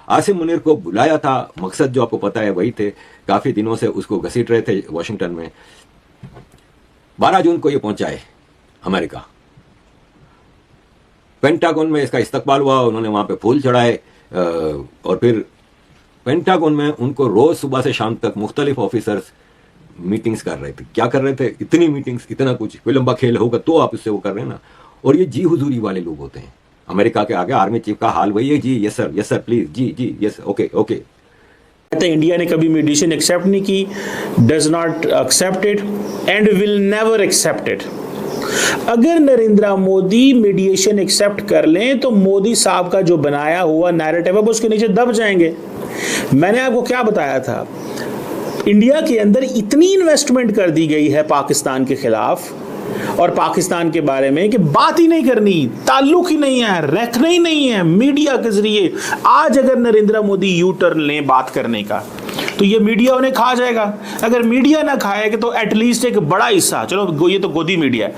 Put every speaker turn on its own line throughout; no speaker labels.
आसिम मुनीर को बुलाया था, मकसद जो आपको पता है वही थे, काफी दिनों से उसको घसीट रहे थे वॉशिंगटन में। 12 जून को ये पहुंचा है अमेरिका, पेंटागन में इसका इस्तकबाल हुआ, उन्होंने वहां पे फूल चढ़ाए और फिर पेंटागन में उनको रोज सुबह से शाम तक मुख्तलिफ ऑफिसर्स मीटिंग्स कर रहे थे। क्या कर रहे थे? इतनी मीटिंग्स, इतना कुछ, कोई लंबा खेल होगा तो आप इससे वो कर रहे हैं ना। और ये जी हुजूरी वाले लोग होते हैं अमेरिका के आगे। आर्मी चीफ का हाल वही है, जी यस सर प्लीज, जी जी यस ओके ओके।
इंडिया ने कभी मीडिएशन एक्सेप्ट नहीं की, does not accept it and will never accept it. अगर नरेंद्र मोदी मीडिएशन एक्सेप्ट कर लें तो मोदी साहब का जो बनाया हुआ नैरेटिव है वो उसके नीचे दब जाएंगे। मैंने आपको क्या बताया था, इंडिया के अंदर इतनी इन्वेस्टमेंट कर दी गई है पाकिस्तान के खिलाफ और पाकिस्तान के बारे में कि बात ही नहीं करनी, ताल्लुक ही नहीं है, रखना ही नहीं है मीडिया के जरिए। आज अगर नरेंद्र मोदी यू टर्न लें बात करने का तो ये मीडिया उन्हें खा जाएगा। अगर मीडिया ना खाएगा तो एटलीस्ट एक बड़ा हिस्सा, चलो ये तो गोदी मीडिया है,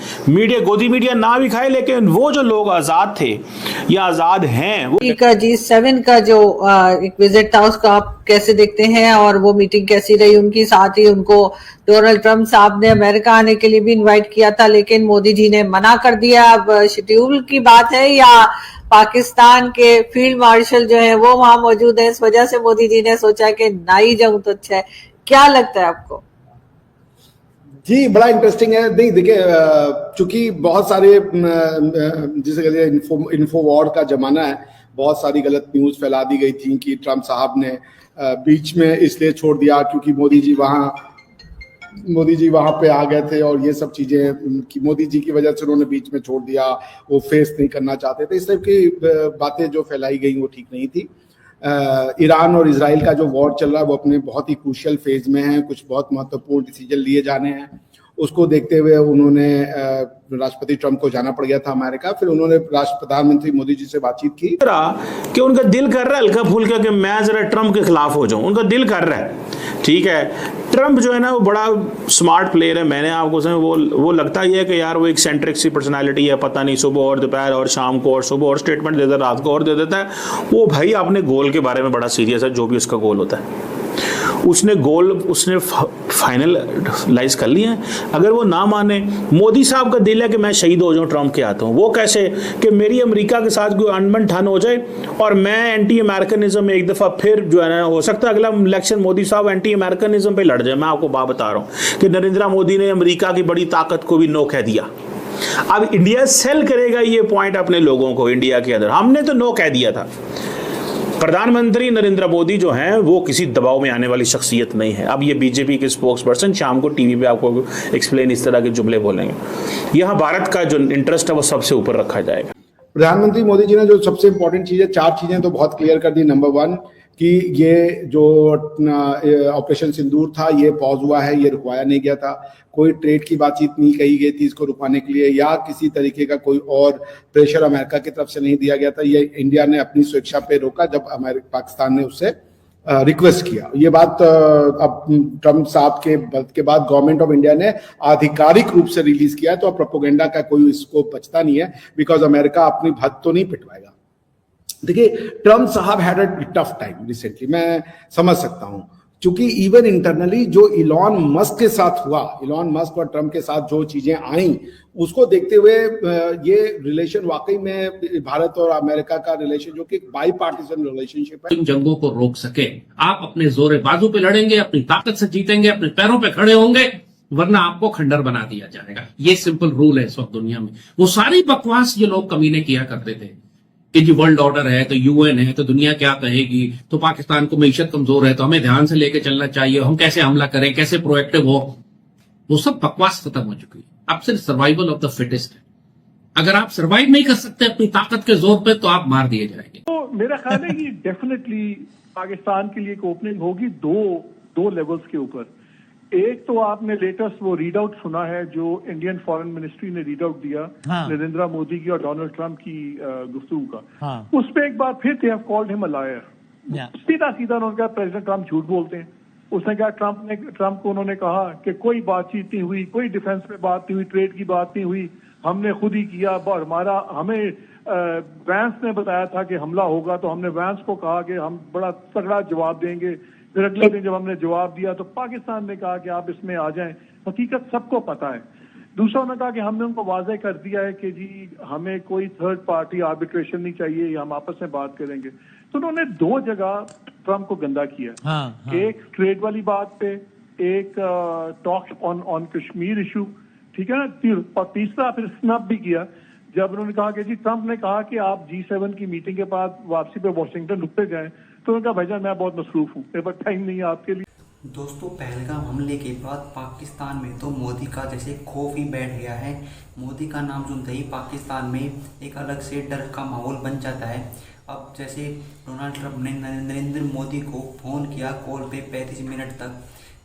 गोदी मीडिया ना भी खाए, लेकिन वो जो लोग आजाद थे या आजाद हैं वो
G7 का जो एक विजिट था उसको आप कैसे देखते हैं और वो मीटिंग कैसी रही उनकी? साथ ही उनको डोनाल्ड ट्रंप साहब ने अमेरिका आने के लिए भी इनवाइट किया था लेकिन मोदी जी ने मना कर दिया। अब शेड्यूल की बात है या पाकिस्तान के फील्ड मार्शल जो है वो वहां मौजूद है, इस वजह से मोदी जी ने सोचा कि ना ही जाऊं तो अच्छा है? क्या लगता है आपको?
जी बड़ा इंटरेस्टिंग है। नहीं देखिए, चूंकि बहुत सारे जिसे कहते हैं इन्फो वॉर का जमाना है, बहुत सारी गलत न्यूज फैला दी गई थी कि ट्रंप साहब ने बीच में इसलिए छोड़ दिया क्योंकि मोदी जी वहां पे आ गए थे और ये सब चीजें कि मोदी जी की वजह से उन्होंने बीच में छोड़ दिया, वो फेस नहीं करना चाहते थे। इस टाइप की बातें जो फैलाई गई वो ठीक नहीं थी। ईरान और इजराइल का जो वॉर चल रहा है वो अपने बहुत ही क्रूशियल फेज में है, कुछ बहुत महत्वपूर्ण डिसीजन लिए जाने हैं। उसको देखते हुए उन्होंने राष्ट्रपति ट्रंप को जाना पड़ गया था अमेरिका। फिर उन्होंने प्रधानमंत्री मोदी जी से बातचीत की
कि उनका दिल कर रहा है हल्का फुल्का कि मैं जरा ट्रंप के खिलाफ हो जाऊं, उनका दिल कर रहा है, ठीक है। ट्रंप जो है ना वो बड़ा स्मार्ट प्लेयर है, मैंने आपको वो लगता ही है कि यार वो एक सेंट्रिक सी पर्सनालिटी है, पता नहीं सुबह और दोपहर और शाम को और सुबह और स्टेटमेंट देता है, रात को और दे देता है। वो भाई अपने गोल के बारे में बड़ा सीरियस है, जो भी उसका गोल होता है उसने फाइनलाइज कर लिया है। अगर वो ना माने, मोदी साहब का दिल है कि मैं शहीद हो जाऊं ट्रंप के हाथों। वो कैसे कि मेरी अमेरिका के साथ कोई अनबन ठन हो जाए और मैं एंटी अमेरिकनिज्म में एक दफा फिर जो है ना, हो सकता है अगला इलेक्शन मोदी साहब एंटी अमेरिकनिज्म पे लड़ जाए। मैं आपको बात बता रहा हूं कि नरेंद्र मोदी ने अमेरिका की बड़ी ताकत को भी नो कह दिया। अब इंडिया सेल करेगा ये पॉइंट अपने लोगों को इंडिया के अंदर, हमने तो नो कह दिया था। प्रधानमंत्री नरेंद्र मोदी जो हैं वो किसी दबाव में आने वाली शख्सियत नहीं है। अब ये बीजेपी के स्पोक्स पर्सन शाम को टीवी पे आपको एक्सप्लेन इस तरह के जुमले बोलेंगे। यहाँ भारत का जो इंटरेस्ट है वो सबसे ऊपर रखा जाएगा।
प्रधानमंत्री मोदी जी ने जो सबसे इंपॉर्टेंट चीजें, 4 चीजें तो बहुत क्लियर कर दी। नंबर 1 कि ये जो ऑपरेशन सिंदूर था ये पॉज हुआ है, ये रुकवाया नहीं गया था। कोई ट्रेड की बातचीत नहीं कही गई थी इसको रुकवाने के लिए, या किसी तरीके का कोई और प्रेशर अमेरिका की तरफ से नहीं दिया गया था। ये इंडिया ने अपनी स्वेच्छा पे रोका जब पाकिस्तान ने उससे रिक्वेस्ट किया। ये बात अब ट्रंप साहब के बाद गवर्नमेंट ऑफ इंडिया ने आधिकारिक रूप से रिलीज किया है, तो अब प्रोपोगेंडा का कोई स्कोप बचता नहीं है, बिकॉज अमेरिका अपनी भक्त तो नहीं पिटवाएगा। देखिए, ट्रंप साहब had a tough time recently, मैं समझ सकता हूं, क्योंकि इवन इंटरनली जो इलॉन मस्क के साथ हुआ, इलॉन मस्क और ट्रंप के साथ जो चीजें आई, उसको देखते हुए ये रिलेशन वाकई में भारत और अमेरिका का रिलेशन जो कि बाई पार्टीजन रिलेशनशिप है,
इन जंगों को रोक सके। आप अपने जोरे बाजू पे लड़ेंगे, अपनी ताकत से जीतेंगे, अपने पैरों पे खड़े होंगे, वरना आपको खंडर बना दिया जाएगा। ये सिंपल रूल है इस वक्त दुनिया में। वो सारी बकवास ये लोग कमीने किया करते थे कि जी वर्ल्ड ऑर्डर है तो यूएन है तो दुनिया क्या कहेगी, तो पाकिस्तान को मईशत कमजोर है तो हमें ध्यान से लेके चलना चाहिए, हम कैसे हमला करें, कैसे प्रोएक्टिव हो, वो सब बकवास खत्म हो चुकी है। अब सिर्फ सर्वाइवल ऑफ द फिटेस्ट है। अगर आप सर्वाइव नहीं कर सकते अपनी ताकत के जोर पे तो आप मार दिए जाएंगे।
तो मेरा ख्याल है कि डेफिनेटली पाकिस्तान के लिए एक ओपनिंग होगी दो लेवल्स के ऊपर। एक तो आपने लेटेस्ट वो रीड आउट सुना है जो इंडियन फॉरेन मिनिस्ट्री ने रीड आउट दिया नरेंद्र मोदी की और डोनाल्ड ट्रंप की गुफ्तगू का। उस पर एक बार फिर they have called him a liar. सीधा उन्होंने कहा प्रेसिडेंट ट्रंप झूठ बोलते हैं। उसने कहा ट्रंप को उन्होंने कहा कि कोई बातचीत नहीं हुई, कोई डिफेंस में बात नहीं हुई, ट्रेड की बात नहीं हुई, हमने खुद ही किया और हमें वैंस ने बताया था कि हमला होगा, तो हमने वैंस को कहा कि हम बड़ा तगड़ा जवाब देंगे। फिर अगले दिन जब हमने जवाब दिया तो पाकिस्तान ने कहा कि आप इसमें आ जाएं। हकीकत सबको पता है। दूसरा उन्होंने कहा कि हमने उनको वाज़ेह कर दिया है कि जी हमें कोई थर्ड पार्टी आर्बिट्रेशन नहीं चाहिए, हम आपस में बात करेंगे। तो उन्होंने दो जगह ट्रंप को गंदा किया।
हाँ।
एक ट्रेड वाली बात पे, एक टॉक ऑन कश्मीर इशू, ठीक है ना, और तीसरा फिर स्नब भी किया जब उन्होंने कहा कि जी ट्रंप ने कहा कि आप G7 की मीटिंग के बाद वापसी पे वॉशिंगटन रुकते जाएं। तो उन्होंने कहा भाईजान मैं बहुत मसरूफ हूँ, मेरे पास टाइम नहीं है आपके लिए।
दोस्तों, पहलगाम हमले के बाद पाकिस्तान में तो मोदी का जैसे खौफ ही बैठ गया है। मोदी का नाम सुनते ही पाकिस्तान में एक अलग से डर का माहौल बन जाता है। अब जैसे डोनाल्ड ट्रंप ने नरेंद्र मोदी को फ़ोन किया कॉल पे 35 मिनट तक,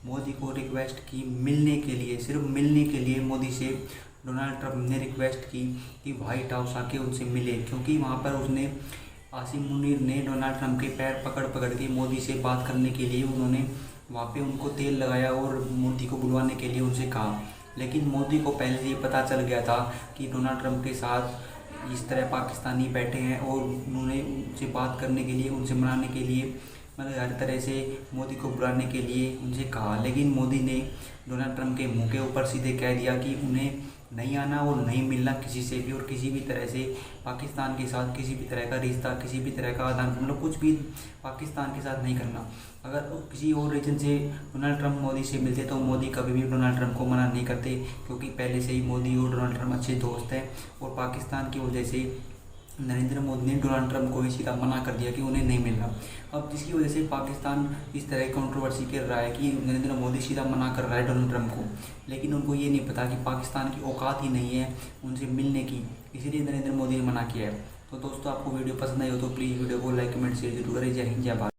मोदी को रिक्वेस्ट की मिलने के लिए, सिर्फ मिलने के लिए मोदी से डोनाल्ड ट्रंप ने रिक्वेस्ट की कि व्हाइट हाउस आके उनसे मिले, क्योंकि वहाँ पर उसने आसिम मुनीर ने डोनाल्ड ट्रंप के पैर पकड़ पकड़ के मोदी से बात करने के लिए उन्होंने वहाँ पे उनको तेल लगाया और मोदी को बुलवाने के लिए उनसे कहा। लेकिन मोदी को पहले से ही पता चल गया था कि डोनाल्ड ट्रंप के साथ इस तरह पाकिस्तानी बैठे हैं और उन्होंने उनसे बात करने के लिए, उनसे मनाने के लिए, मतलब हर तरह से मोदी को बुलाने के लिए उनसे कहा। लेकिन मोदी ने डोनाल्ड ट्रंप के मुंह के ऊपर सीधे कह दिया कि उन्हें नहीं आना और नहीं मिलना किसी से भी, और किसी भी तरह से पाकिस्तान के साथ किसी भी तरह का रिश्ता, किसी भी तरह का आदान, मतलब कुछ भी पाकिस्तान के साथ नहीं करना। अगर किसी और रीजन से डोनाल्ड ट्रंप मोदी से मिलते तो मोदी कभी भी डोनाल्ड ट्रंप को मना नहीं करते, क्योंकि पहले से ही मोदी और डोनाल्ड ट्रंप अच्छे दोस्त हैं। और पाकिस्तान की वजह से नरेंद्र मोदी ने डोनाल्ड ट्रंप को ही सीधा मना कर दिया कि उन्हें नहीं मिलना। अब जिसकी वजह से पाकिस्तान इस तरह की कंट्रोवर्सी कर रहा है कि नरेंद्र मोदी सीधा मना कर रहा है डोनाल्ड ट्रंप को, लेकिन उनको ये नहीं पता कि पाकिस्तान की औकात ही नहीं है उनसे मिलने की, इसीलिए नरेंद्र मोदी ने मना किया है। तो दोस्तों, आपको वीडियो पसंद आई हो तो प्लीज़ वीडियो को लाइक कमेंट शेयर जरूर करें। जय हिंद, जय भारत।